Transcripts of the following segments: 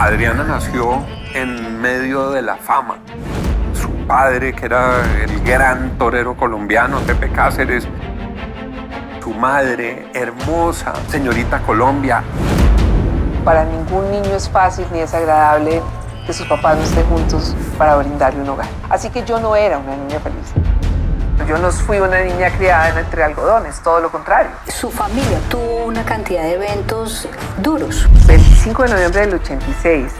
Adriana nació en medio de la fama. Su padre, que era el gran torero colombiano, Pepe Cáceres. Su madre, hermosa, señorita Colombia. Para ningún niño es fácil ni es agradable que sus papás no estén juntos para brindarle un hogar. Así que yo no era una niña feliz. Yo no fui una niña criada entre algodones, todo lo contrario. Su familia tuvo una cantidad de eventos duros. 25 de noviembre del 86,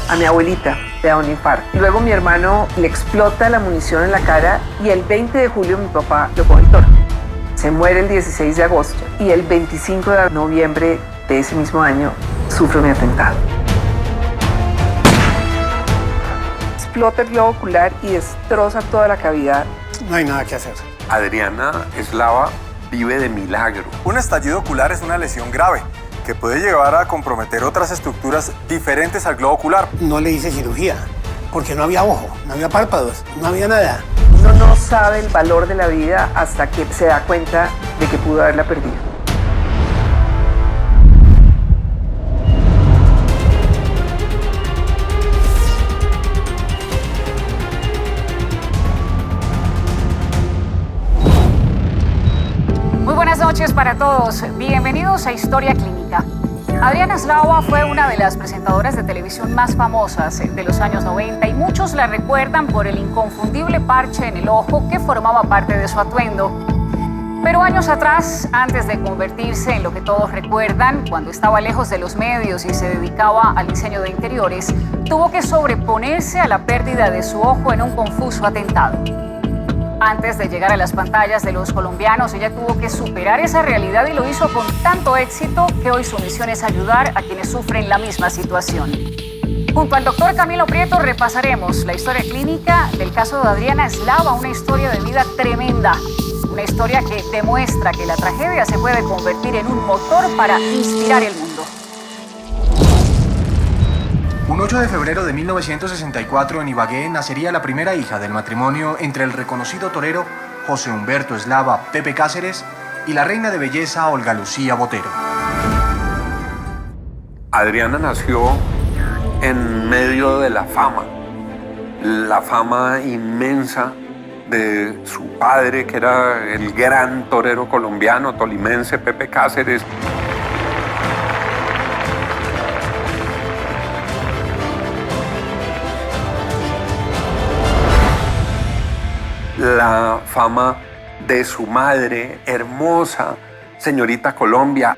a mi abuelita le da un infarto. Luego mi hermano le explota la munición en la cara y el 20 de julio mi papá lo coge el toro. Se muere el 16 de agosto y el 25 de noviembre de ese mismo año sufre un atentado. Explota el globo ocular y destroza toda la cavidad. No hay nada que hacer. Adriana Eslava vive de milagro. Un estallido ocular es una lesión grave que puede llevar a comprometer otras estructuras diferentes al globo ocular. No le hice cirugía porque no había ojo, no había párpados, no había nada. Uno no sabe el valor de la vida hasta que se da cuenta de que pudo haberla perdido. Muy buenas noches para todos. Bienvenidos a Historia Clínica. Adriana Eslava fue una de las presentadoras de televisión más famosas de los años 90 y muchos la recuerdan por el inconfundible parche en el ojo que formaba parte de su atuendo. Pero años atrás, antes de convertirse en lo que todos recuerdan, cuando estaba lejos de los medios y se dedicaba al diseño de interiores, tuvo que sobreponerse a la pérdida de su ojo en un confuso atentado. Antes de llegar a las pantallas de los colombianos, ella tuvo que superar esa realidad y lo hizo con tanto éxito que hoy su misión es ayudar a quienes sufren la misma situación. Junto al doctor Camilo Prieto repasaremos la historia clínica del caso de Adriana Eslava, una historia de vida tremenda, una historia que demuestra que la tragedia se puede convertir en un motor para inspirar el mundo. Un 8 de febrero de 1964 en Ibagué nacería la primera hija del matrimonio entre el reconocido torero José Humberto Eslava Pepe Cáceres y la reina de belleza Olga Lucía Botero. Adriana nació en medio de la fama inmensa de su padre, que era el gran torero colombiano, tolimense, Pepe Cáceres. La fama de su madre, hermosa, señorita Colombia.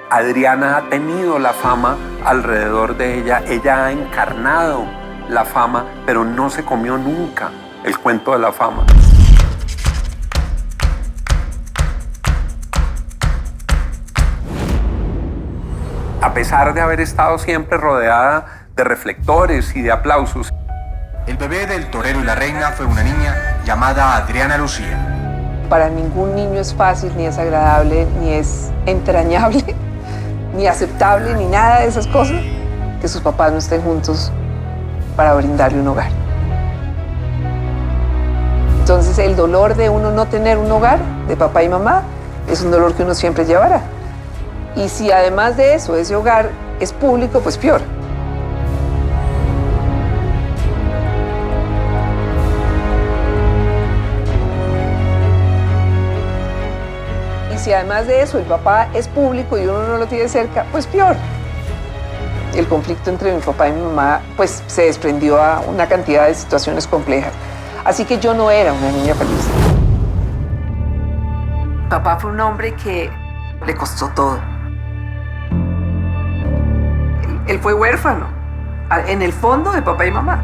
Adriana ha tenido la fama alrededor de ella. Ella ha encarnado la fama, pero no se comió nunca el cuento de la fama. A pesar de haber estado siempre rodeada de reflectores y de aplausos, El bebé del torero y la reina fue una niña llamada Adriana Lucía. Para ningún niño es fácil, ni es agradable, ni es entrañable, ni aceptable, ni nada de esas cosas, que sus papás no estén juntos para brindarle un hogar. Entonces el dolor de uno no tener un hogar, de papá y mamá, es un dolor que uno siempre llevará. Y si además de eso, ese hogar es público, pues peor. Si además de eso el papá es público y uno no lo tiene cerca, pues peor. El conflicto entre mi papá y mi mamá pues se desprendió a una cantidad de situaciones complejas. Así que yo no era una niña feliz. Papá fue un hombre que le costó todo. Él fue huérfano, en el fondo de papá y mamá.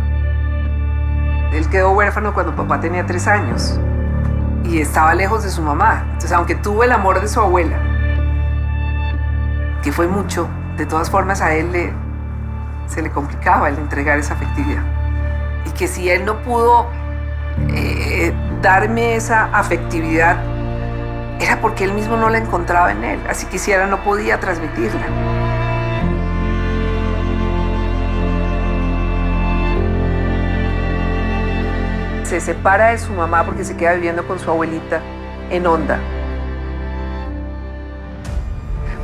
Él quedó huérfano cuando papá tenía 3 años. Y estaba lejos de su mamá. Entonces, aunque tuvo el amor de su abuela, que fue mucho, de todas formas a él se le complicaba el entregar esa afectividad. Y que si él no pudo darme esa afectividad, era porque él mismo no la encontraba en él. Así que si él no podía transmitirla. Se separa de su mamá porque se queda viviendo con su abuelita en Honda.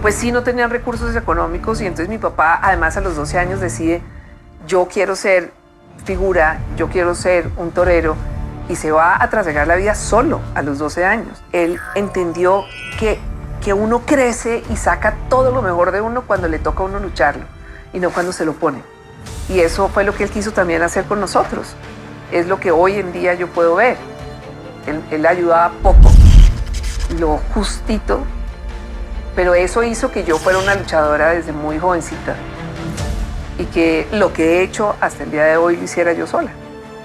pues sí no tenían recursos económicos y entonces mi papá, además a los 12 años decide, yo quiero ser figura, yo quiero ser un torero, y se va a trasegar la vida solo a los 12 años. Él entendió que uno crece y saca todo lo mejor de uno cuando le toca a uno lucharlo y no cuando se lo pone. Y eso fue lo que él quiso también hacer con nosotros. Es lo que hoy en día yo puedo ver. Él ayudaba poco, lo justito, pero eso hizo que yo fuera una luchadora desde muy jovencita y que lo que he hecho hasta el día de hoy lo hiciera yo sola.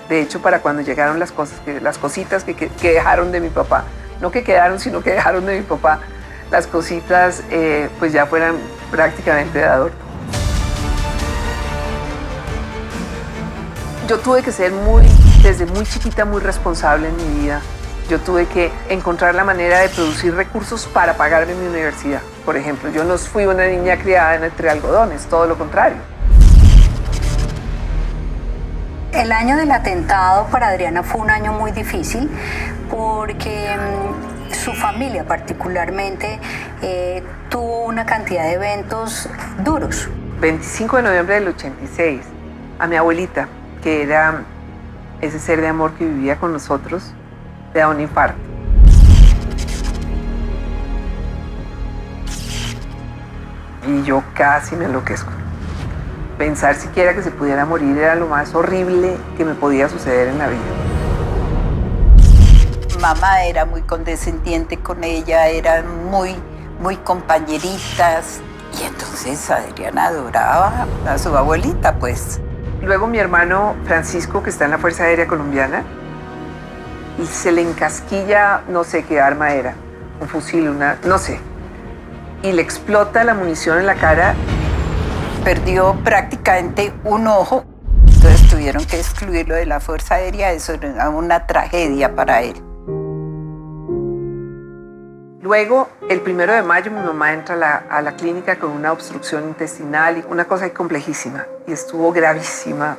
De hecho, para cuando llegaron las cositas que dejaron de mi papá, no que quedaron, sino que dejaron de mi papá, las cositas pues ya fueran prácticamente de adorno. Yo tuve que ser desde muy chiquita, muy responsable en mi vida. Yo tuve que encontrar la manera de producir recursos para pagarme mi universidad. Por ejemplo, yo no fui una niña criada entre algodones, todo lo contrario. El año del atentado para Adriana fue un año muy difícil porque su familia particularmente tuvo una cantidad de eventos duros. 25 de noviembre del 86, a mi abuelita, que era ese ser de amor que vivía con nosotros, le da un infarto. Y yo casi me enloquezco. Pensar siquiera que se pudiera morir era lo más horrible que me podía suceder en la vida. Mamá era muy condescendiente con ella, eran muy compañeritas. Y entonces Adriana adoraba a su abuelita, pues. Luego mi hermano Francisco, que está en la Fuerza Aérea Colombiana, y se le encasquilla, no sé qué arma era, un fusil, no sé. Y le explota la munición en la cara. Perdió prácticamente un ojo, entonces tuvieron que excluirlo de la Fuerza Aérea. Eso era una tragedia para él. Luego, el 1 de mayo, mi mamá entra a la clínica con una obstrucción intestinal y una cosa complejísima, y estuvo gravísima.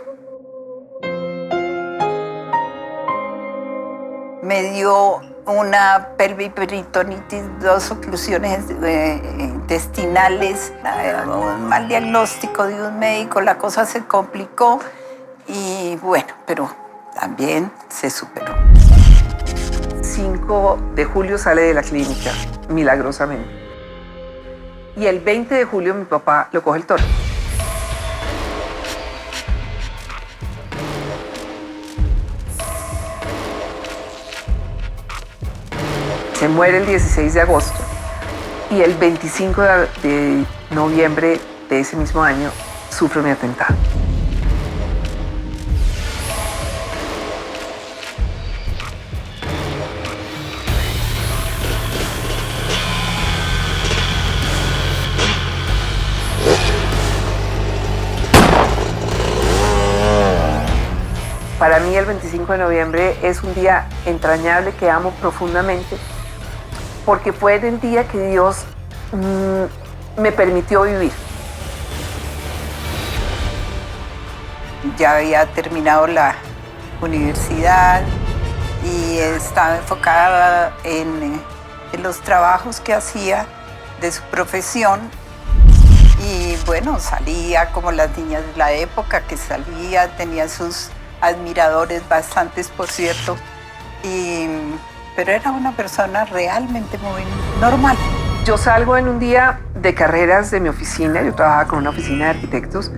Me dio una pelviperitonitis, 2 oclusiones intestinales, un mal diagnóstico de un médico, la cosa se complicó y bueno, pero también se superó. 5 de julio sale de la clínica, milagrosamente. Y el 20 de julio mi papá lo coge el toro. Se muere el 16 de agosto y el 25 de noviembre de ese mismo año sufre mi atentado. Para mí el 25 de noviembre es un día entrañable que amo profundamente, porque fue el día que Dios me permitió vivir. Ya había terminado la universidad y estaba enfocada en los trabajos que hacía de su profesión. Y bueno, salía como las niñas de la época que salía, tenía sus admiradores bastantes, por cierto, pero era una persona realmente muy normal. Yo salgo en un día de carreras de mi oficina, yo trabajaba con una oficina de arquitectos,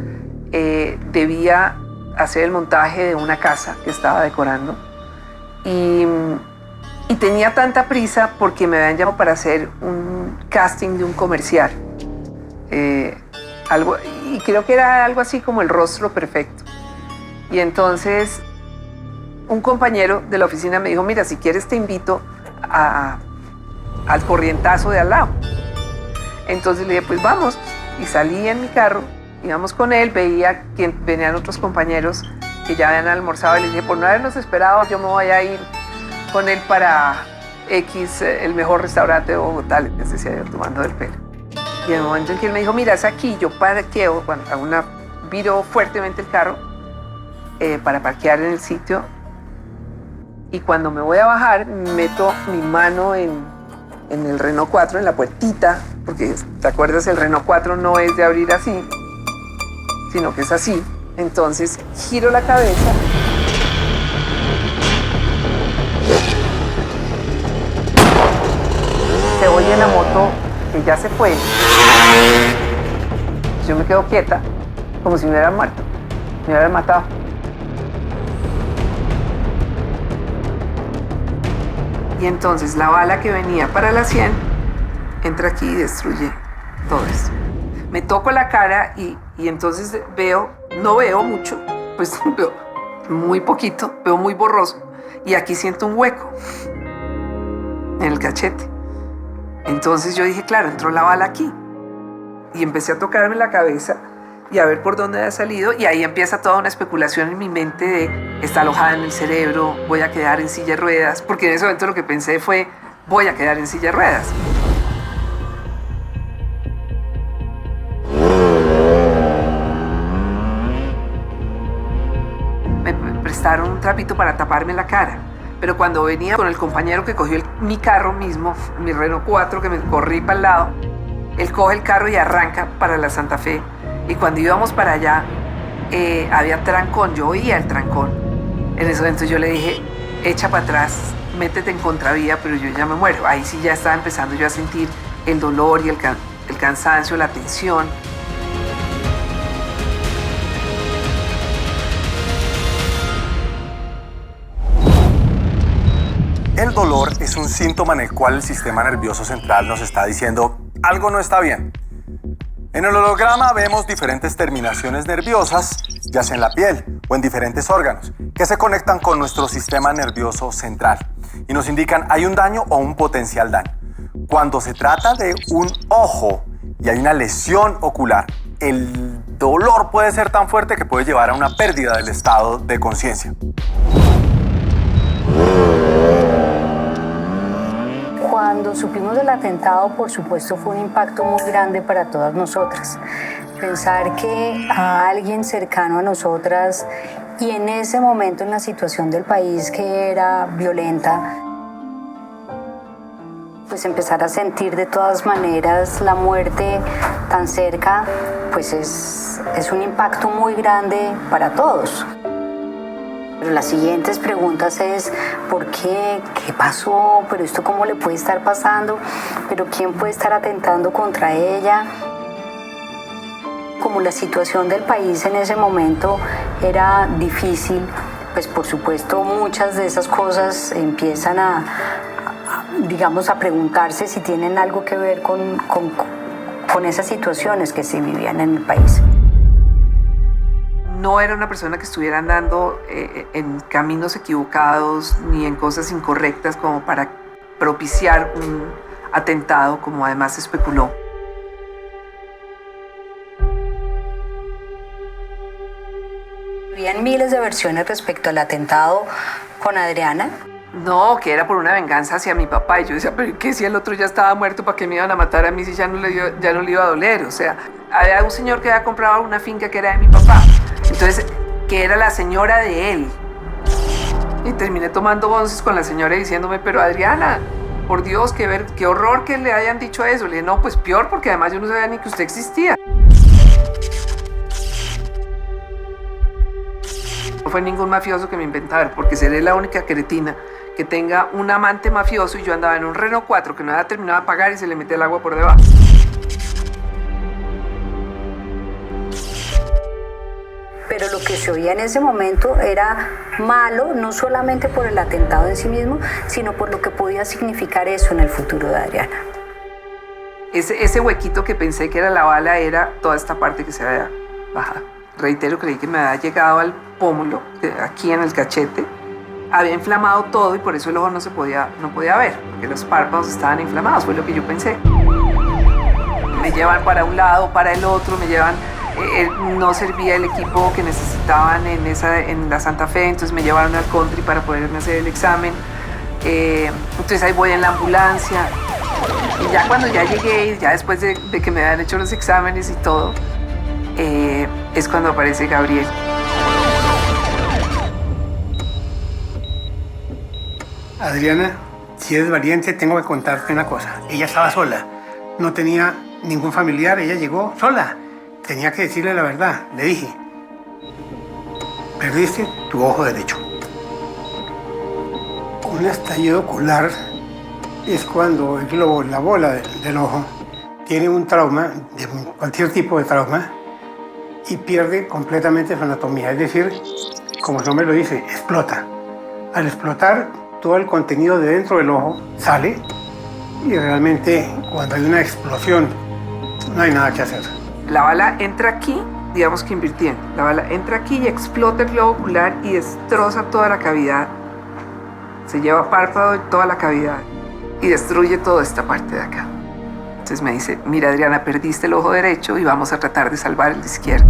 debía hacer el montaje de una casa que estaba decorando y tenía tanta prisa porque me habían llamado para hacer un casting de un comercial, y creo que era algo así como El rostro perfecto. Y entonces un compañero de la oficina me dijo, mira, si quieres te invito al corrientazo de al lado. Entonces le dije, pues vamos. Y salí en mi carro, íbamos con él, veía que venían otros compañeros que ya habían almorzado y le dije, por no habernos esperado, yo me voy a ir con él para X, el mejor restaurante de Bogotá, les decía yo, tomando del pelo. Y en el momento en que él me dijo, mira, es aquí, yo parqueo, viro fuertemente el carro, para parquear en el sitio, y cuando me voy a bajar meto mi mano en el Renault 4, en la puertita, porque ¿te acuerdas? El Renault 4 no es de abrir así, sino que es así. Entonces giro la cabeza. Se oye la moto que ya se fue. Yo me quedo quieta, como si me hubieran muerto, me hubieran matado. Y entonces la bala que venía para la 100 entra aquí y destruye todo esto. Me toco la cara y entonces no veo mucho, pues veo muy poquito, veo muy borroso. Y aquí siento un hueco en el cachete. Entonces yo dije, claro, entró la bala aquí. Y empecé a tocarme la cabeza y a ver por dónde había salido. Y ahí empieza toda una especulación en mi mente de, está alojada en el cerebro, voy a quedar en silla de ruedas. Porque en ese momento lo que pensé fue, voy a quedar en silla de ruedas. Me prestaron un trapito para taparme la cara. Pero cuando venía con el compañero que cogió mi carro mismo, mi Renault 4, que me corrí para el lado, él coge el carro y arranca para la Santa Fe. Y cuando íbamos para allá, había trancón, yo oía el trancón. En ese momento yo le dije, echa para atrás, métete en contravía, pero yo ya me muero. Ahí sí ya estaba empezando yo a sentir el dolor y el cansancio, la tensión. El dolor es un síntoma en el cual el sistema nervioso central nos está diciendo algo no está bien. En el holograma vemos diferentes terminaciones nerviosas, ya sea en la piel o en diferentes órganos, que se conectan con nuestro sistema nervioso central y nos indican hay un daño o un potencial daño. Cuando se trata de un ojo y hay una lesión ocular, el dolor puede ser tan fuerte que puede llevar a una pérdida del estado de conciencia. Cuando supimos del atentado, por supuesto, fue un impacto muy grande para todas nosotras. Pensar que a alguien cercano a nosotras y en ese momento en la situación del país que era violenta, pues empezar a sentir de todas maneras la muerte tan cerca, pues es un impacto muy grande para todos. Pero las siguientes preguntas es, ¿por qué? ¿Qué pasó? ¿Pero esto cómo le puede estar pasando? ¿Pero quién puede estar atentando contra ella? Como la situación del país en ese momento era difícil, pues por supuesto muchas de esas cosas empiezan a preguntarse si tienen algo que ver con esas situaciones que se vivían en el país. No era una persona que estuviera andando en caminos equivocados ni en cosas incorrectas como para propiciar un atentado, como además se especuló. Habían miles de versiones respecto al atentado con Adriana. No, que era por una venganza hacia mi papá. Y yo decía, pero ¿qué si el otro ya estaba muerto? ¿Para qué me iban a matar a mí si ya no le iba a doler? O sea, había un señor que había comprado una finca que era de mi papá. Entonces, que era la señora de él. Y terminé tomando onces con la señora diciéndome, pero Adriana, por Dios, qué horror que le hayan dicho eso. Le dije, no, pues peor, porque además yo no sabía ni que usted existía. No fue ningún mafioso que me inventara, porque seré la única cretina que tenga un amante mafioso y yo andaba en un Renault 4 que no había terminado de pagar y se le metía el agua por debajo. Pero lo que se oía en ese momento era malo, no solamente por el atentado en sí mismo, sino por lo que podía significar eso en el futuro de Adriana. Ese huequito que pensé que era la bala era toda esta parte que se había bajado. Reitero, creí que me había llegado al pómulo, aquí en el cachete. Había inflamado todo y por eso el ojo no podía ver, porque los párpados estaban inflamados, fue lo que yo pensé. Me llevan para un lado, para el otro, no servía el equipo que necesitaban en la Santa Fe, entonces me llevaron al country para poderme hacer el examen. Entonces ahí voy en la ambulancia. Y ya cuando ya llegué, ya después de que me habían hecho los exámenes y todo, es cuando aparece Gabriel. Adriana, si eres valiente, tengo que contarte una cosa. Ella estaba sola. no tenía ningún familiar, ella llegó sola. Tenía que decirle la verdad. Le dije, perdiste tu ojo derecho. Un estallido ocular es cuando el globo, la bola del ojo, tiene un trauma, de cualquier tipo de trauma, y pierde completamente su anatomía. Es decir, como el nombre lo dice, explota. Al explotar, todo el contenido de dentro del ojo sale y realmente cuando hay una explosión no hay nada que hacer. La bala entra aquí, digamos que invirtieron. La bala entra aquí y explota el globo ocular y destroza toda la cavidad. Se lleva párpado y toda la cavidad y destruye toda esta parte de acá. Entonces me dice, mira Adriana, perdiste el ojo derecho y vamos a tratar de salvar el izquierdo.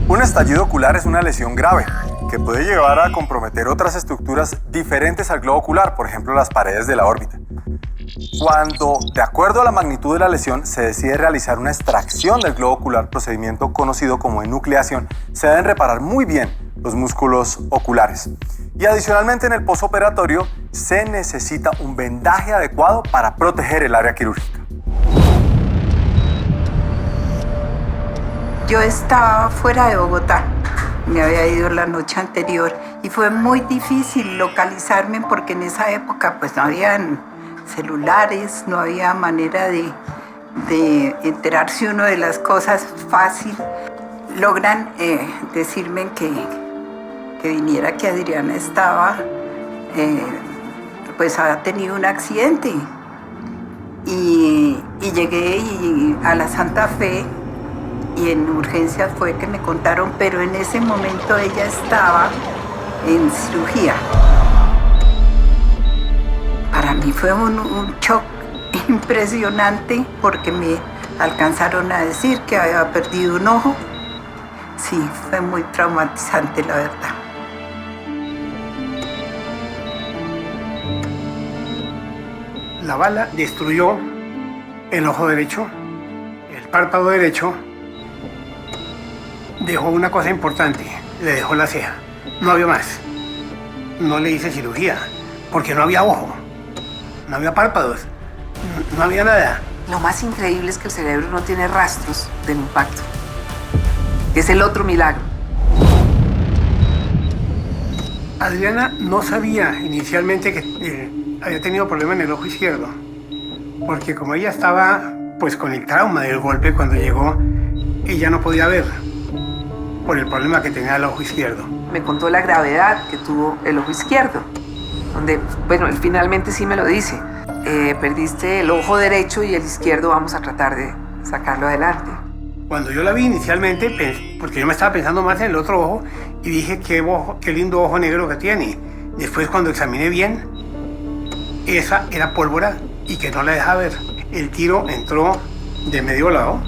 Un estallido ocular es una lesión grave que puede llevar a comprometer otras estructuras diferentes al globo ocular, por ejemplo las paredes de la órbita. Cuando, de acuerdo a la magnitud de la lesión, se decide realizar una extracción del globo ocular, procedimiento conocido como enucleación, se deben reparar muy bien los músculos oculares. Y adicionalmente en el posoperatorio se necesita un vendaje adecuado para proteger el área quirúrgica. Yo estaba fuera de Bogotá, me había ido la noche anterior y fue muy difícil localizarme porque en esa época pues no habían celulares, no había manera de enterarse uno de las cosas fácil. Logran decirme que viniera, que Adriana estaba, pues había tenido un accidente y llegué a la Santa Fe y en urgencias fue que me contaron, pero en ese momento ella estaba en cirugía. Para mí fue un shock impresionante porque me alcanzaron a decir que había perdido un ojo. Sí, fue muy traumatizante, la verdad. La bala destruyó el ojo derecho, el párpado derecho, dejó una cosa importante, le dejó la ceja. No había más. No le hice cirugía, porque no había ojo, no había párpados, no había nada. Lo más increíble es que el cerebro no tiene rastros del impacto. Es el otro milagro. Adriana no sabía inicialmente que había tenido problemas en el ojo izquierdo, porque como ella estaba pues con el trauma del golpe cuando llegó, ella no podía ver por el problema que tenía el ojo izquierdo. Me contó la gravedad que tuvo el ojo izquierdo, donde, bueno, él finalmente sí me lo dice. Perdiste el ojo derecho y el izquierdo vamos a tratar de sacarlo adelante. Cuando yo la vi inicialmente, porque yo me estaba pensando más en el otro ojo, y dije, qué lindo ojo negro que tiene. Después, cuando examiné bien, esa era pólvora y que no la dejaba ver. El tiro entró de medio lado,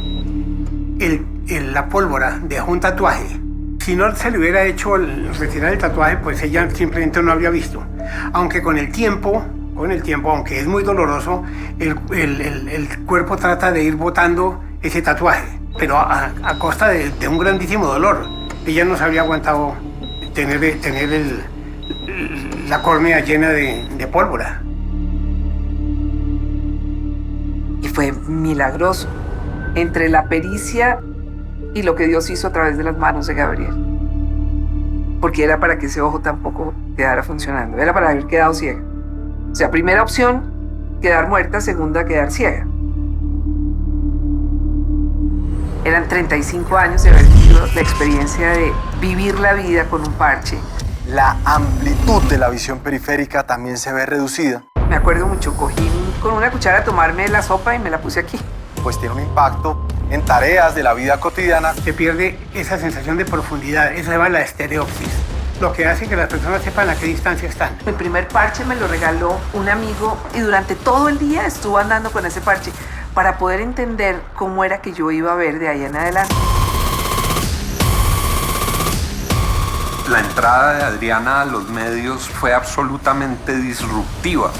la pólvora dejó un tatuaje. Si no se le hubiera hecho retirar el tatuaje, pues ella simplemente no habría visto. Aunque con el tiempo, aunque es muy doloroso, el cuerpo trata de ir botando ese tatuaje, pero a costa de un grandísimo dolor. Ella no se habría aguantado tener la córnea llena de pólvora. Y fue milagroso, entre la pericia y lo que Dios hizo a través de las manos de Gabriel. Porque era para que ese ojo tampoco quedara funcionando, era para haber quedado ciega. O sea, primera opción, quedar muerta, segunda, quedar ciega. Eran 35 años de haber vivido la experiencia de vivir la vida con un parche. La amplitud de la visión periférica también se ve reducida. Me acuerdo mucho, cogí con una cuchara a tomarme la sopa y me la puse aquí. Pues tiene un impacto en tareas de la vida cotidiana. Se pierde esa sensación de profundidad, esa se llama la estereopsis, lo que hace que las personas sepan a qué distancia están. Mi primer parche me lo regaló un amigo y durante todo el día estuvo andando con ese parche para poder entender cómo era que yo iba a ver de ahí en adelante. La entrada de Adriana a los medios fue absolutamente disruptiva.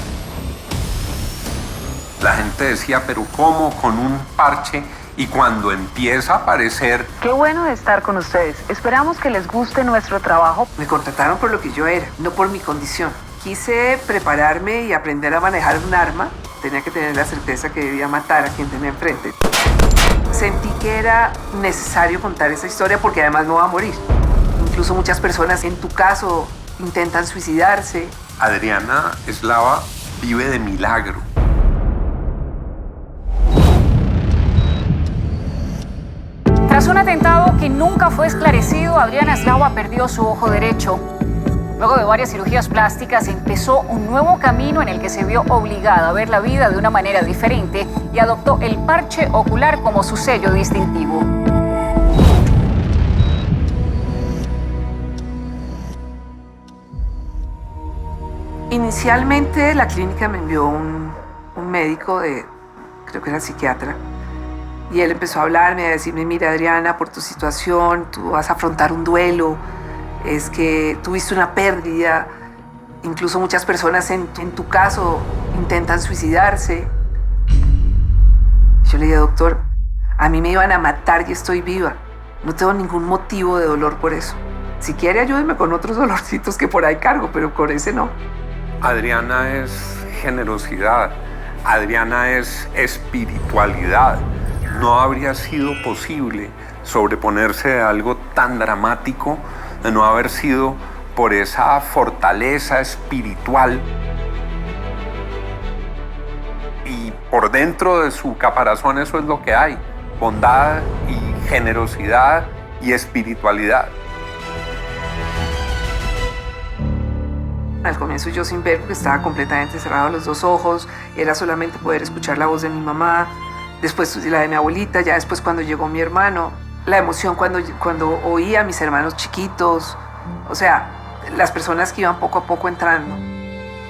La gente decía, pero ¿cómo? Con un parche. Y cuando empieza a aparecer... Qué bueno de estar con ustedes. Esperamos que les guste nuestro trabajo. Me contrataron por lo que yo era, no por mi condición. quise prepararme y aprender a manejar un arma, tenía que tener la certeza que debía matar a quien tenía enfrente. Sentí que era necesario contar esa historia porque además no va a morir. Incluso muchas personas, en tu caso, intentan suicidarse. Adriana Eslava vive de milagro. Tras un atentado que nunca fue esclarecido, Adriana Eslava perdió su ojo derecho. Luego de varias cirugías plásticas, empezó un nuevo camino en el que se vio obligada a ver la vida de una manera diferente y adoptó el parche ocular como su sello distintivo. Inicialmente la clínica me envió un médico creo que era psiquiatra, y él empezó a hablarme, a decirme, mira Adriana, por tu situación, tú vas a afrontar un duelo, es que tuviste una pérdida, incluso muchas personas en tu caso intentan suicidarse. Yo le dije, doctor, a mí me iban a matar y estoy viva, no tengo ningún motivo de dolor por eso. Si quiere ayúdeme con otros dolorcitos que por ahí cargo, pero con ese no. Adriana es generosidad, Adriana es espiritualidad. No habría sido posible sobreponerse a algo tan dramático de no haber sido por esa fortaleza espiritual. Y por dentro de su caparazón eso es lo que hay, bondad y generosidad y espiritualidad. Al comienzo yo sin ver porque estaba completamente cerrado los dos ojos, era solamente poder escuchar la voz de mi mamá, después la de mi abuelita, ya después cuando llegó mi hermano, la emoción cuando oía a mis hermanos chiquitos, o sea, las personas que iban poco a poco entrando.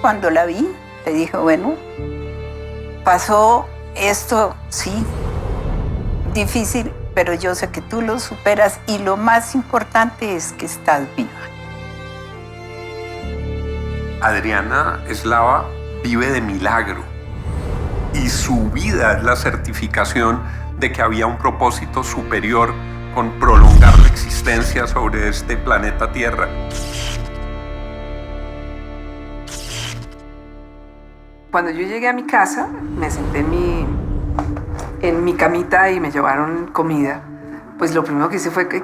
Cuando la vi, le dije, bueno, pasó esto, sí, difícil, pero yo sé que tú lo superas y lo más importante es que estás viva. Adriana Eslava vive de milagro y su vida es la certificación de que había un propósito superior con prolongar la existencia sobre este planeta Tierra. Cuando yo llegué a mi casa, me senté en mi camita y me llevaron comida. Pues lo primero que hice fue que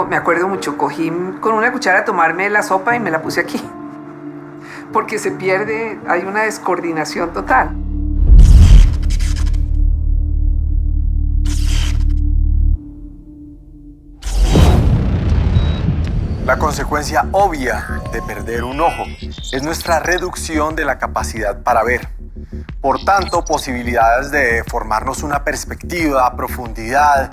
me acuerdo mucho, cogí con una cuchara a tomarme la sopa y me la puse aquí. Porque se pierde, hay una descoordinación total. La consecuencia obvia de perder un ojo es nuestra reducción de la capacidad para ver. Por tanto, posibilidades de formarnos una perspectiva, profundidad,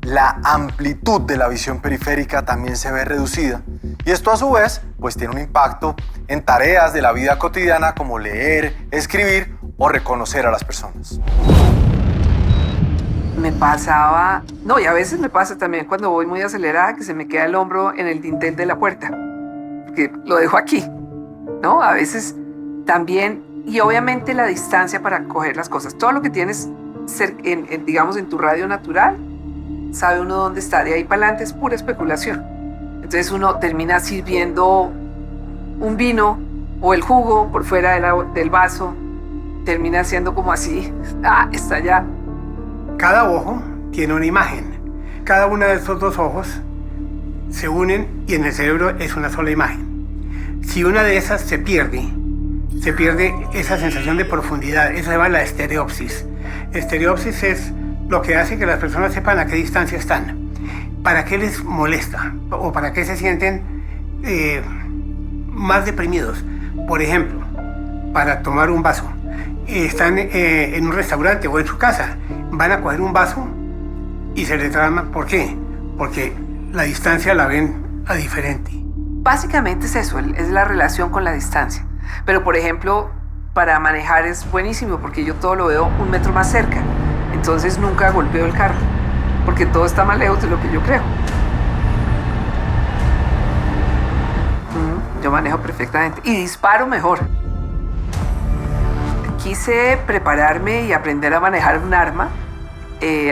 la amplitud de la visión periférica también se ve reducida. Y esto a su vez, pues tiene un impacto en tareas de la vida cotidiana como leer, escribir o reconocer a las personas. Me pasaba, no, y a veces me pasa también cuando voy muy acelerada que se me queda el hombro en el dintel de la puerta, que lo dejo aquí, ¿no? A veces también, y obviamente la distancia para coger las cosas. Todo lo que tienes, digamos, en tu radio natural, sabe uno dónde está. De ahí para adelante es pura especulación. Entonces uno termina sirviendo un vino o el jugo por fuera del vaso, termina siendo como así, está allá. Cada ojo tiene una imagen. Cada uno de estos dos ojos se unen y en el cerebro es una sola imagen. Si una de esas se pierde esa sensación de profundidad. Esa se llama la estereopsis. Estereopsis es lo que hace que las personas sepan a qué distancia están, para qué les molesta o para qué se sienten más deprimidos. Por ejemplo, para tomar un vaso. Están en un restaurante o en su casa, van a coger un vaso y se les trama. ¿Por qué? Porque la distancia la ven a diferente. Básicamente es eso, es la relación con la distancia. Pero, por ejemplo, para manejar es buenísimo porque yo todo lo veo 1 metro más cerca. Entonces nunca golpeo el carro, porque todo está más lejos de lo que yo creo. Yo manejo perfectamente y disparo mejor. Quise prepararme y aprender a manejar un arma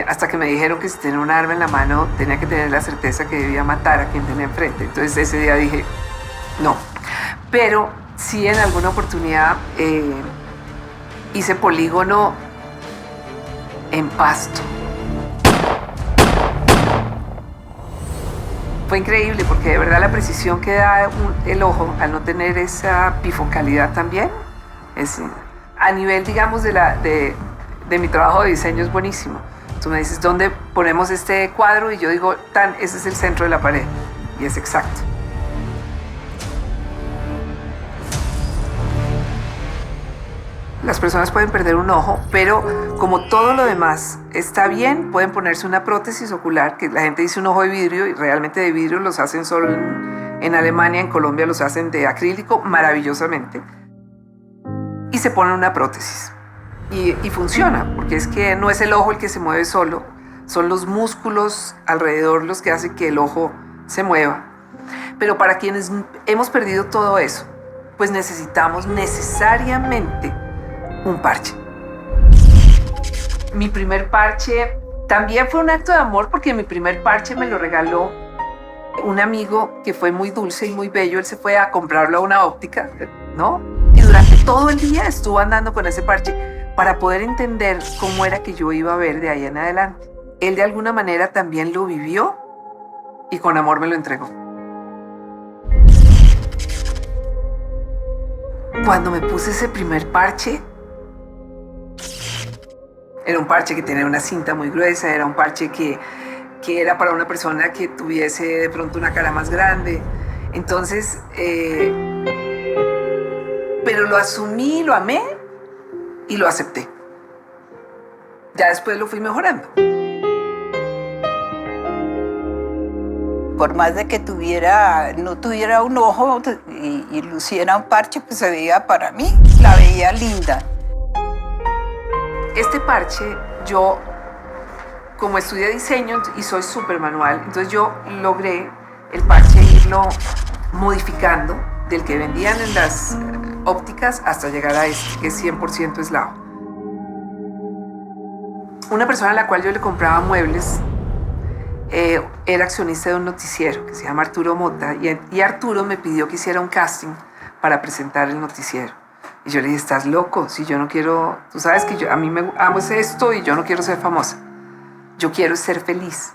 hasta que me dijeron que si tenía un arma en la mano tenía que tener la certeza que debía matar a quien tenía enfrente. Entonces ese día dije, no. Pero Sí, en alguna oportunidad hice polígono en Pasto. Fue increíble porque de verdad la precisión que da el ojo al no tener esa bifocalidad también es a nivel, digamos, de mi trabajo de diseño es buenísimo. Tú me dices, ¿dónde ponemos este cuadro? Y yo digo, ese es el centro de la pared. Y es exacto. Las personas pueden perder un ojo, pero como todo lo demás está bien, pueden ponerse una prótesis ocular, que la gente dice un ojo de vidrio, y realmente de vidrio los hacen solo en Alemania, en Colombia los hacen de acrílico maravillosamente. Y se ponen una prótesis. Y funciona, porque es que no es el ojo el que se mueve solo, son los músculos alrededor los que hacen que el ojo se mueva. Pero para quienes hemos perdido todo eso, pues necesitamos necesariamente un parche. Mi primer parche también fue un acto de amor, porque mi primer parche me lo regaló un amigo que fue muy dulce y muy bello. Él se fue a comprarlo a una óptica, ¿no? Y durante todo el día estuvo andando con ese parche para poder entender cómo era que yo iba a ver de ahí en adelante. Él de alguna manera también lo vivió y con amor me lo entregó. Cuando me puse ese primer parche, era un parche que tenía una cinta muy gruesa, era un parche que era para una persona que tuviese de pronto una cara más grande. Entonces, pero lo asumí, lo amé y lo acepté. Ya después lo fui mejorando. Por más de que no tuviera un ojo y luciera un parche, pues se veía, para mí, la veía linda. Este parche, yo, como estudié diseño y soy súper manual, entonces yo logré el parche irlo modificando del que vendían en las ópticas hasta llegar a este, que es 100% eslavo. Una persona a la cual yo le compraba muebles era accionista de un noticiero que se llama Arturo Mota, y Arturo me pidió que hiciera un casting para presentar el noticiero. Y yo le dije, ¿estás loco? Si yo no quiero, tú sabes que a mí me amo esto y yo no quiero ser famosa. Yo quiero ser feliz.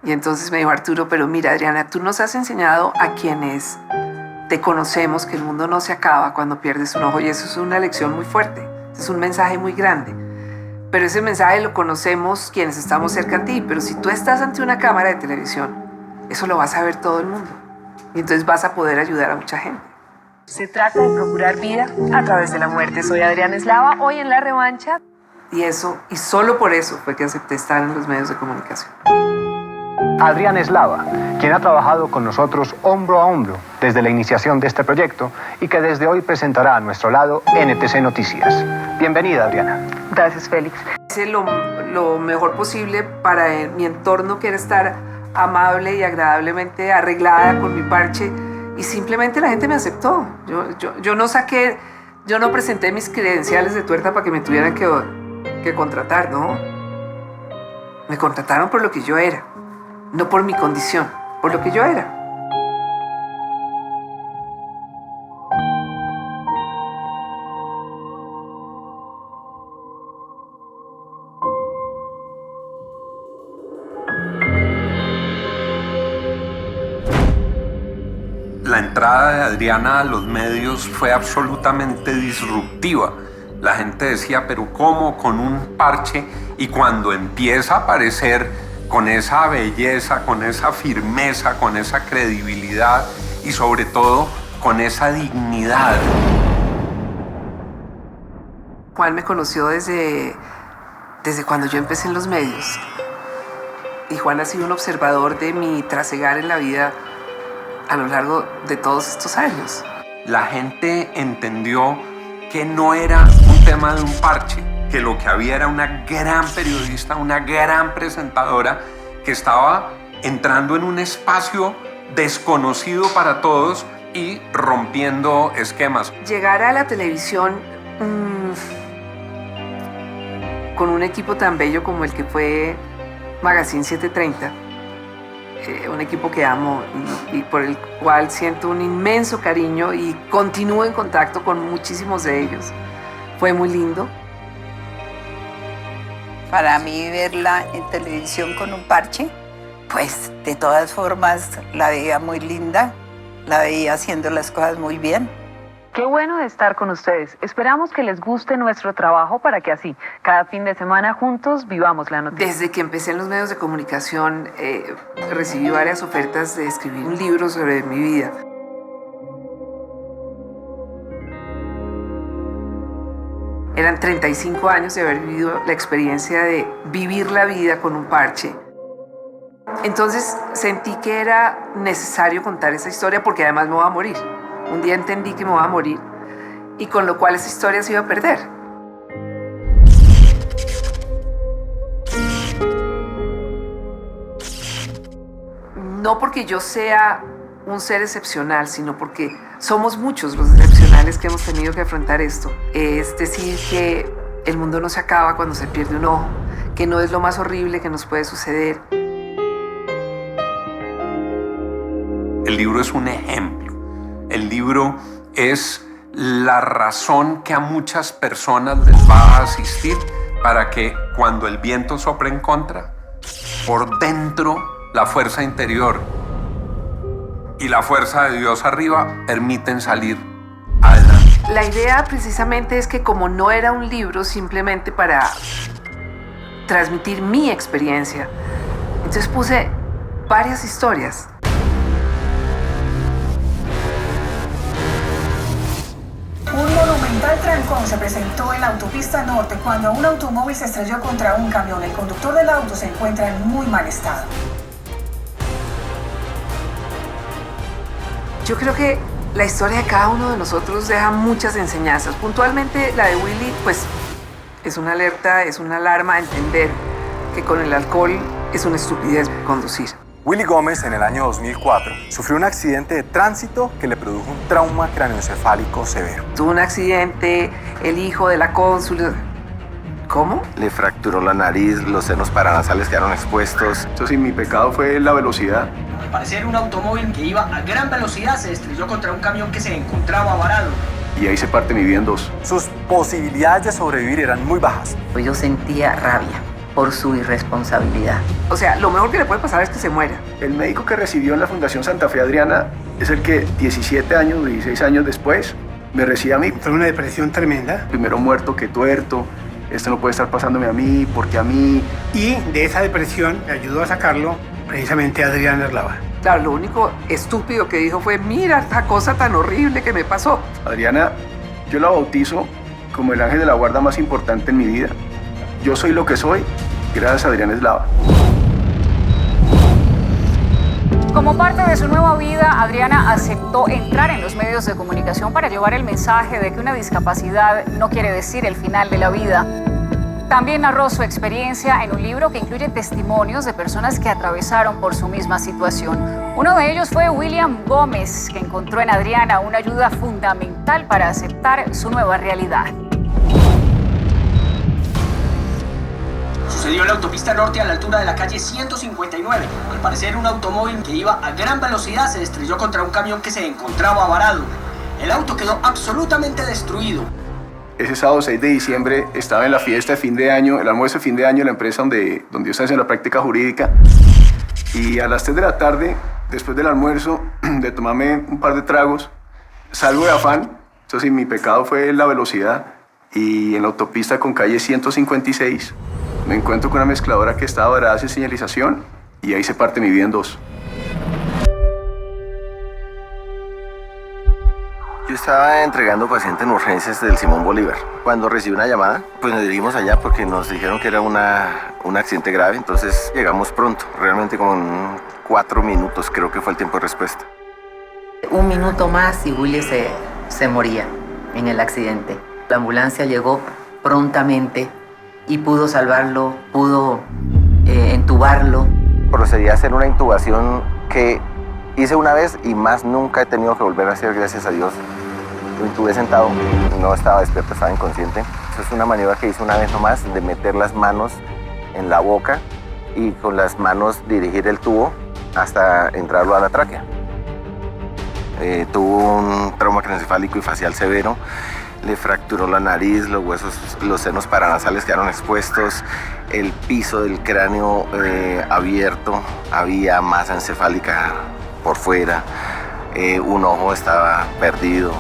Y entonces me dijo Arturo, pero mira, Adriana, tú nos has enseñado a quienes te conocemos que el mundo no se acaba cuando pierdes un ojo, y eso es una lección muy fuerte, es un mensaje muy grande. Pero ese mensaje lo conocemos quienes estamos cerca a ti, pero si tú estás ante una cámara de televisión, eso lo vas a ver todo el mundo. Y entonces vas a poder ayudar a mucha gente. Se trata de procurar vida a través de la muerte. Soy Adriana Eslava, hoy en La Revancha. Y solo por eso fue que acepté estar en los medios de comunicación. Adriana Eslava, quien ha trabajado con nosotros hombro a hombro desde la iniciación de este proyecto y que desde hoy presentará a nuestro lado NTC Noticias. Bienvenida, Adriana. Gracias, Félix. Hice lo mejor posible para mi entorno, que era estar amable y agradablemente arreglada con mi parche, y simplemente la gente me aceptó. Yo no presenté mis credenciales de tuerta para que me tuvieran que contratar, ¿no? Me contrataron por lo que yo era, no por mi condición, por lo que yo era. La entrada de Adriana a los medios fue absolutamente disruptiva. La gente decía, pero ¿cómo? Con un parche. Y cuando empieza a aparecer con esa belleza, con esa firmeza, con esa credibilidad y sobre todo con esa dignidad. Juan me conoció desde cuando yo empecé en los medios. Y Juan ha sido un observador de mi trasegar en la vida a lo largo de todos estos años. La gente entendió que no era un tema de un parche, que lo que había era una gran periodista, una gran presentadora que estaba entrando en un espacio desconocido para todos y rompiendo esquemas. Llegar a la televisión con un equipo tan bello como el que fue Magazine 730 un equipo que amo y por el cual siento un inmenso cariño y continúo en contacto con muchísimos de ellos. Fue muy lindo. Para mí verla en televisión con un parche, pues de todas formas la veía muy linda, la veía haciendo las cosas muy bien. Qué bueno de estar con ustedes. Esperamos que les guste nuestro trabajo para que así, cada fin de semana juntos, vivamos la noticia. Desde que empecé en los medios de comunicación, recibí varias ofertas de escribir un libro sobre mi vida. Eran 35 años de haber vivido la experiencia de vivir la vida con un parche. Entonces sentí que era necesario contar esa historia porque además me voy a morir. Un día entendí que me voy a morir y con lo cual esa historia se iba a perder. No porque yo sea un ser excepcional, sino porque somos muchos los excepcionales que hemos tenido que afrontar esto. Es decir, que el mundo no se acaba cuando se pierde un ojo, que no es lo más horrible que nos puede suceder. El libro es un ejemplo. El libro es la razón que a muchas personas les va a asistir para que cuando el viento sopla en contra, por dentro la fuerza interior y la fuerza de Dios arriba permiten salir adelante. La idea precisamente es que como no era un libro simplemente para transmitir mi experiencia, entonces puse varias historias. Un monumental trancón se presentó en la autopista norte cuando un automóvil se estrelló contra un camión. El conductor del auto se encuentra en muy mal estado. Yo creo que la historia de cada uno de nosotros deja muchas enseñanzas. Puntualmente la de Willy, pues es una alerta, es una alarma a entender que con el alcohol es una estupidez conducir. Willy Gómez, en el año 2004, sufrió un accidente de tránsito que le produjo un trauma craneoencefálico severo. Tuvo un accidente, el hijo de la cónsul. ¿Cómo? Le fracturó la nariz, los senos paranasales quedaron expuestos. Eso sí, mi pecado fue la velocidad. Al parecer, un automóvil que iba a gran velocidad se estrelló contra un camión que se encontraba varado. Y ahí se parte mi vida en dos. Sus posibilidades de sobrevivir eran muy bajas. Pues yo sentía rabia por su irresponsabilidad. O sea, lo mejor que le puede pasar es que se muera. El médico que recibió en la Fundación Santa Fe Adriana es el que 17 años, 16 años después me recibe a mí. Fue una depresión tremenda. Primero muerto que tuerto. Esto no puede estar pasándome a mí, porque a mí... Y de esa depresión me ayudó a sacarlo precisamente Adriana Eslava. Claro, lo único estúpido que dijo fue, mira esta cosa tan horrible que me pasó. Adriana, yo la bautizo como el ángel de la guarda más importante en mi vida. Yo soy lo que soy gracias a Adriana Eslava. Como parte de su nueva vida, Adriana aceptó entrar en los medios de comunicación para llevar el mensaje de que una discapacidad no quiere decir el final de la vida. También narró su experiencia en un libro que incluye testimonios de personas que atravesaron por su misma situación. Uno de ellos fue William Gómez, que encontró en Adriana una ayuda fundamental para aceptar su nueva realidad. Sucedió en la autopista norte a la altura de la calle 159. Al parecer, un automóvil que iba a gran velocidad se estrelló contra un camión que se encontraba varado. El auto quedó absolutamente destruido. Ese sábado 6 de diciembre estaba en la fiesta de fin de año, el almuerzo de fin de año en la empresa donde yo estaba haciendo la práctica jurídica. Y a las 3 de la tarde, después del almuerzo, de tomarme un par de tragos, salgo de afán. Eso sí, mi pecado fue la velocidad. Y en la autopista con calle 156, me encuentro con una mezcladora que estaba varada sin señalización y ahí se parte mi vida en dos. Yo estaba entregando paciente en urgencias del Simón Bolívar. Cuando recibí una llamada, pues nos dirigimos allá porque nos dijeron que era un accidente grave, entonces llegamos pronto, realmente con 4 minutos creo que fue el tiempo de respuesta. 1 minuto más y Willy se moría en el accidente. La ambulancia llegó prontamente y pudo salvarlo, pudo entubarlo. Procedí a hacer una intubación que hice una vez y más nunca he tenido que volver a hacer, gracias a Dios. Lo intubé sentado, no estaba despierto, estaba inconsciente. Eso es una maniobra que hice una vez nomás, de meter las manos en la boca y con las manos dirigir el tubo hasta entrarlo a la tráquea. Tuvo un trauma craneoencefálico y facial severo, le fracturó la nariz, los huesos, los senos paranasales quedaron expuestos, el piso del cráneo abierto, había masa encefálica por fuera, un ojo estaba perdido.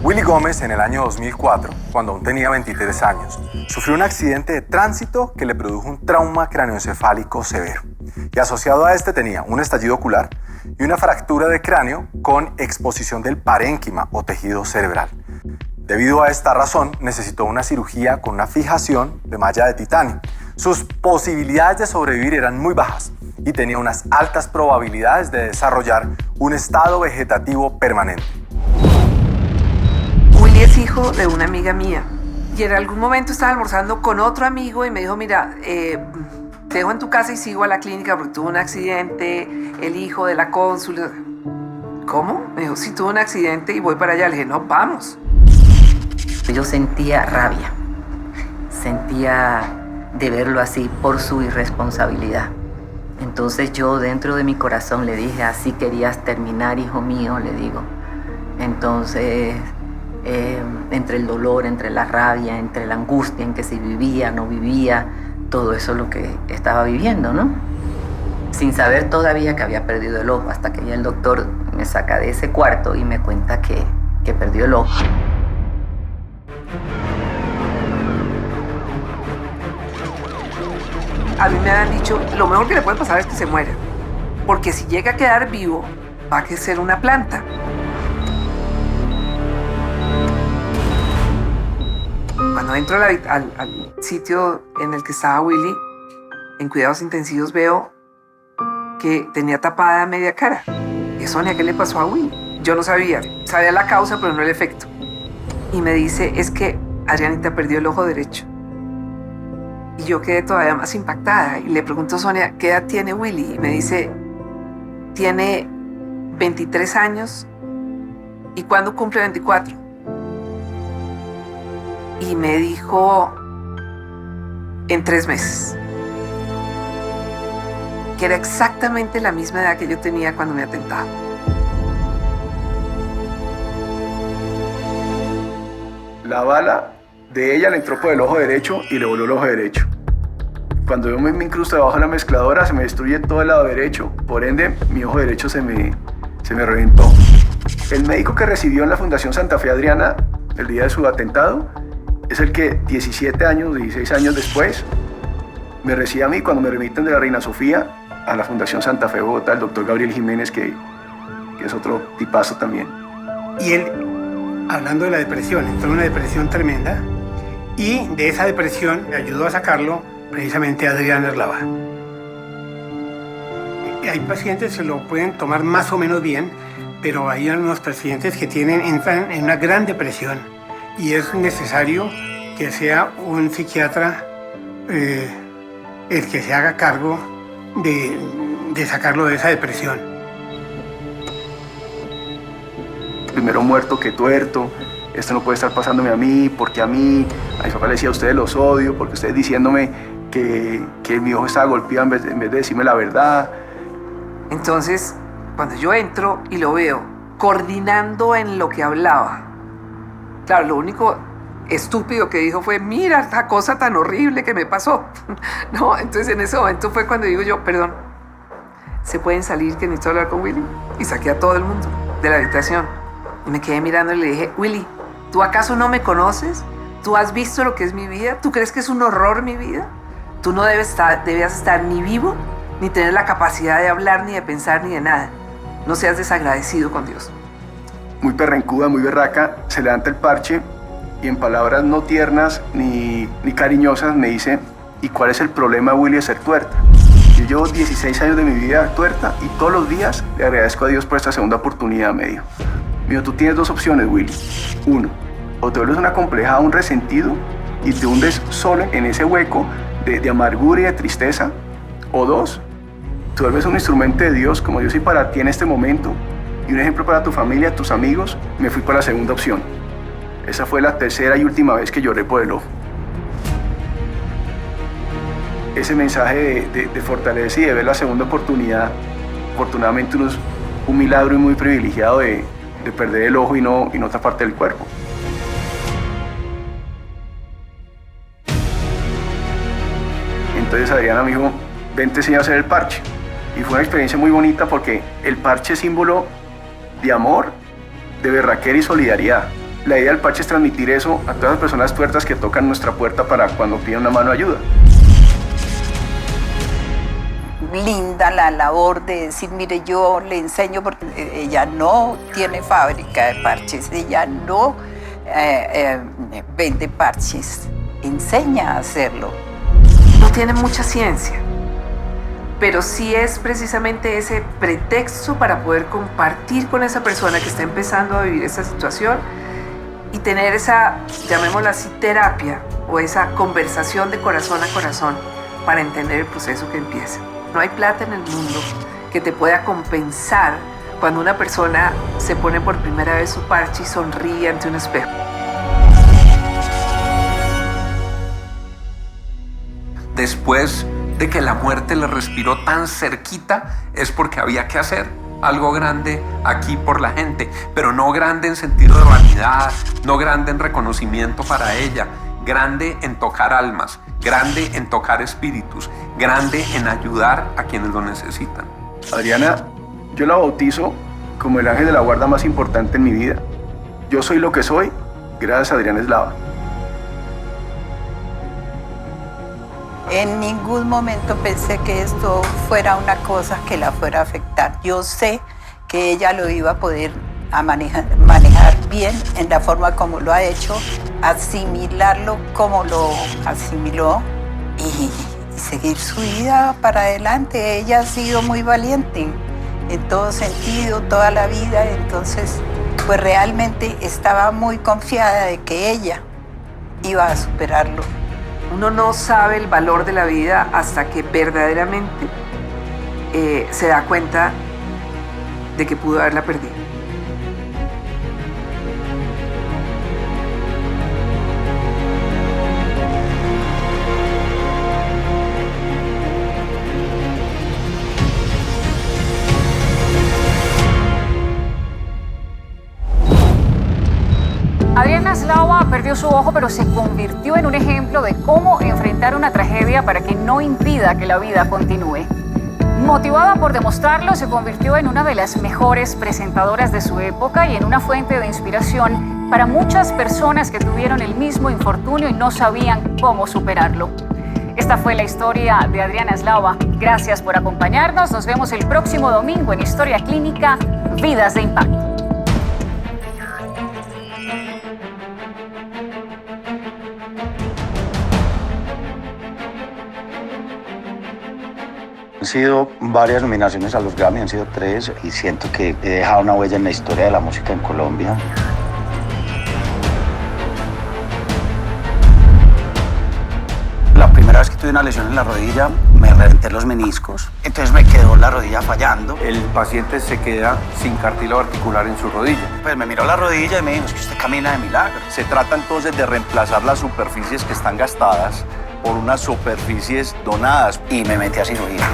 Willy Gómez, en el año 2004, cuando aún tenía 23 años, sufrió un accidente de tránsito que le produjo un trauma craneoencefálico severo. Y asociado a este tenía un estallido ocular y una fractura de cráneo con exposición del parénquima o tejido cerebral. Debido a esta razón, necesitó una cirugía con una fijación de malla de titanio. Sus posibilidades de sobrevivir eran muy bajas y tenía unas altas probabilidades de desarrollar un estado vegetativo permanente. Willy es hijo de una amiga mía y en algún momento estaba almorzando con otro amigo y me dijo, mira, te dejo en tu casa y sigo a la clínica porque tuvo un accidente, el hijo de la cónsul. ¿Cómo? Me dijo, sí, tuvo un accidente y voy para allá. Le dije, no, vamos. Yo sentía rabia, sentía de verlo así por su irresponsabilidad. Entonces yo dentro de mi corazón le dije, así querías terminar, hijo mío, le digo. Entonces, entre el dolor, entre la rabia, entre la angustia en que si vivía, no vivía, todo eso es lo que estaba viviendo, ¿no? Sin saber todavía que había perdido el ojo, hasta que ya el doctor me saca de ese cuarto y me cuenta que perdió el ojo. A mí me han dicho, lo mejor que le puede pasar es que se muera, porque si llega a quedar vivo, va a ser una planta. Cuando entro al sitio en el que estaba Willy, en cuidados intensivos, veo que tenía tapada media cara. Y Sonia, ¿qué le pasó a Willy? Yo no sabía la causa, pero no el efecto. Y me dice, es que Adrianita perdió el ojo derecho. Y yo quedé todavía más impactada. Y le pregunto a Sonia, ¿qué edad tiene Willy? Y me dice, tiene 23 años. ¿Y cuándo cumple 24? Y me dijo, en 3 meses. Que era exactamente la misma edad que yo tenía cuando me atentaba. La bala de ella le entró por el ojo derecho y le voló el ojo derecho. Cuando yo me incrusto debajo de la mezcladora, se me destruye todo el lado derecho. Por ende, mi ojo derecho se me reventó. El médico que recibió en la Fundación Santa Fe Adriana el día de su atentado es el que 16 años después me recibe a mí cuando me remiten de la Reina Sofía a la Fundación Santa Fe Bogotá, el doctor Gabriel Jiménez, que es otro tipazo también. Y él, hablando de la depresión, entró en una depresión tremenda y de esa depresión me ayudó a sacarlo precisamente Adriana Eslava. Hay pacientes que lo pueden tomar más o menos bien, pero hay unos pacientes que entran en una gran depresión y es necesario que sea un psiquiatra el que se haga cargo de sacarlo de esa depresión. Primero muerto que tuerto, esto no puede estar pasándome a mí, porque a mi papá le decía, a ustedes los odio, porque ustedes diciéndome que mi ojo estaba golpeado en vez de decirme la verdad. Entonces, cuando yo entro y lo veo coordinando en lo que hablaba, claro, lo único estúpido que dijo fue, mira esta cosa tan horrible que me pasó. No, entonces en ese momento fue cuando digo yo, perdón, ¿se pueden salir que necesito hablar con Willy? Y saqué a todo el mundo de la habitación. Y me quedé mirando y le dije, Willy, ¿tú acaso no me conoces? ¿Tú has visto lo que es mi vida? ¿Tú crees que es un horror mi vida? Tú no debías estar ni vivo, ni tener la capacidad de hablar, ni de pensar, ni de nada. No seas desagradecido con Dios. Muy perrencuda, muy berraca, se levanta el parche y en palabras no tiernas ni cariñosas me dice, ¿y cuál es el problema, Willy, de ser tuerta? Yo llevo 16 años de mi vida tuerta y todos los días le agradezco a Dios por esta segunda oportunidad, me dijo. Mío, tú tienes 2 opciones, Willy. 1, o te vuelves una complejada, un resentido y te hundes solo en ese hueco de amargura y de tristeza. O 2, te vuelves un instrumento de Dios como yo soy para ti en este momento y un ejemplo para tu familia, tus amigos. Me fui por la segunda opción. Esa fue la tercera y última vez que lloré por el ojo. Ese mensaje de fortaleza y de ver la segunda oportunidad, afortunadamente uno es un milagro y muy privilegiado de perder el ojo y no otra parte del cuerpo. Entonces Adriana me dijo, ven, te enseño a hacer el parche. Y fue una experiencia muy bonita porque el parche es símbolo de amor, de berraquera y solidaridad. La idea del parche es transmitir eso a todas las personas tuertas que tocan nuestra puerta para cuando piden una mano de ayuda. Linda la labor de decir, mire, yo le enseño, porque ella no tiene fábrica de parches, ella no vende parches, enseña a hacerlo. No tiene mucha ciencia, pero sí es precisamente ese pretexto para poder compartir con esa persona que está empezando a vivir esa situación y tener esa, llamémosla así, terapia o esa conversación de corazón a corazón para entender el proceso que empieza. No hay plata en el mundo que te pueda compensar cuando una persona se pone por primera vez su parche y sonríe ante un espejo. Después de que la muerte le respiró tan cerquita, es porque había que hacer algo grande aquí por la gente, pero no grande en sentido de vanidad, no grande en reconocimiento para ella, grande en tocar almas, grande en tocar espíritus, grande en ayudar a quienes lo necesitan. Adriana, yo la bautizo como el ángel de la guarda más importante en mi vida. Yo soy lo que soy gracias a Adriana Eslava. En ningún momento pensé que esto fuera una cosa que la fuera a afectar. Yo sé que ella lo iba a poder manejar bien en la forma como lo ha hecho, asimilarlo como lo asimiló y seguir su vida para adelante. Ella ha sido muy valiente en todo sentido, toda la vida, entonces pues realmente estaba muy confiada de que ella iba a superarlo. Uno no sabe el valor de la vida hasta que verdaderamente se da cuenta de que pudo haberla perdido. Adriana Eslava perdió su ojo, pero se convirtió en un ejemplo de cómo enfrentar una tragedia para que no impida que la vida continúe. Motivada por demostrarlo, se convirtió en una de las mejores presentadoras de su época y en una fuente de inspiración para muchas personas que tuvieron el mismo infortunio y no sabían cómo superarlo. Esta fue la historia de Adriana Eslava. Gracias por acompañarnos. Nos vemos el próximo domingo en Historia Clínica, Vidas de Impacto. Han sido varias nominaciones a los Grammy, han sido 3, y siento que he dejado una huella en la historia de la música en Colombia. La primera vez que tuve una lesión en la rodilla, me reventé los meniscos, entonces me quedó la rodilla fallando. El paciente se queda sin cartílago articular en su rodilla. Pues me miró la rodilla y me dijo, es que usted camina de milagro. Se trata entonces de reemplazar las superficies que están gastadas por unas superficies donadas. Y me metí a cirugía.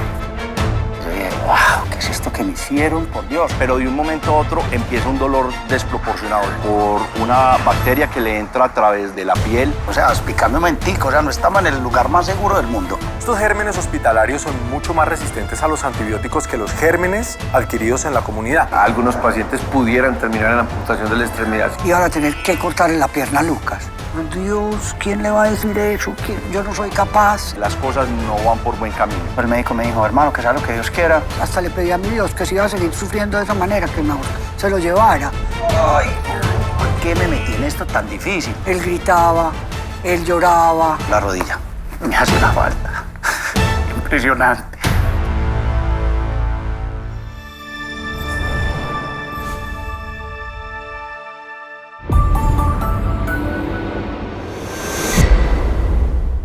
Yo dije, wow, ¿qué es esto que me hicieron? Por Dios. Pero de un momento a otro empieza un dolor desproporcionado por una bacteria que le entra a través de la piel. O sea, explícame un momentico, o sea, no estamos en el lugar más seguro del mundo. Estos gérmenes hospitalarios son mucho más resistentes a los antibióticos que los gérmenes adquiridos en la comunidad. Algunos pacientes pudieran terminar en amputación de la extremidad. Y ahora tener que cortarle la pierna a Lucas. Dios, ¿quién le va a decir eso? Yo no soy capaz. Las cosas no van por buen camino. El médico me dijo, hermano, que sea lo que Dios quiera. Hasta le pedí a mi Dios que si iba a seguir sufriendo de esa manera, que mejor se lo llevara. Ay, ¿por qué me metí en esto tan difícil? Él gritaba, él lloraba. La rodilla me hace una falta. Impresionante.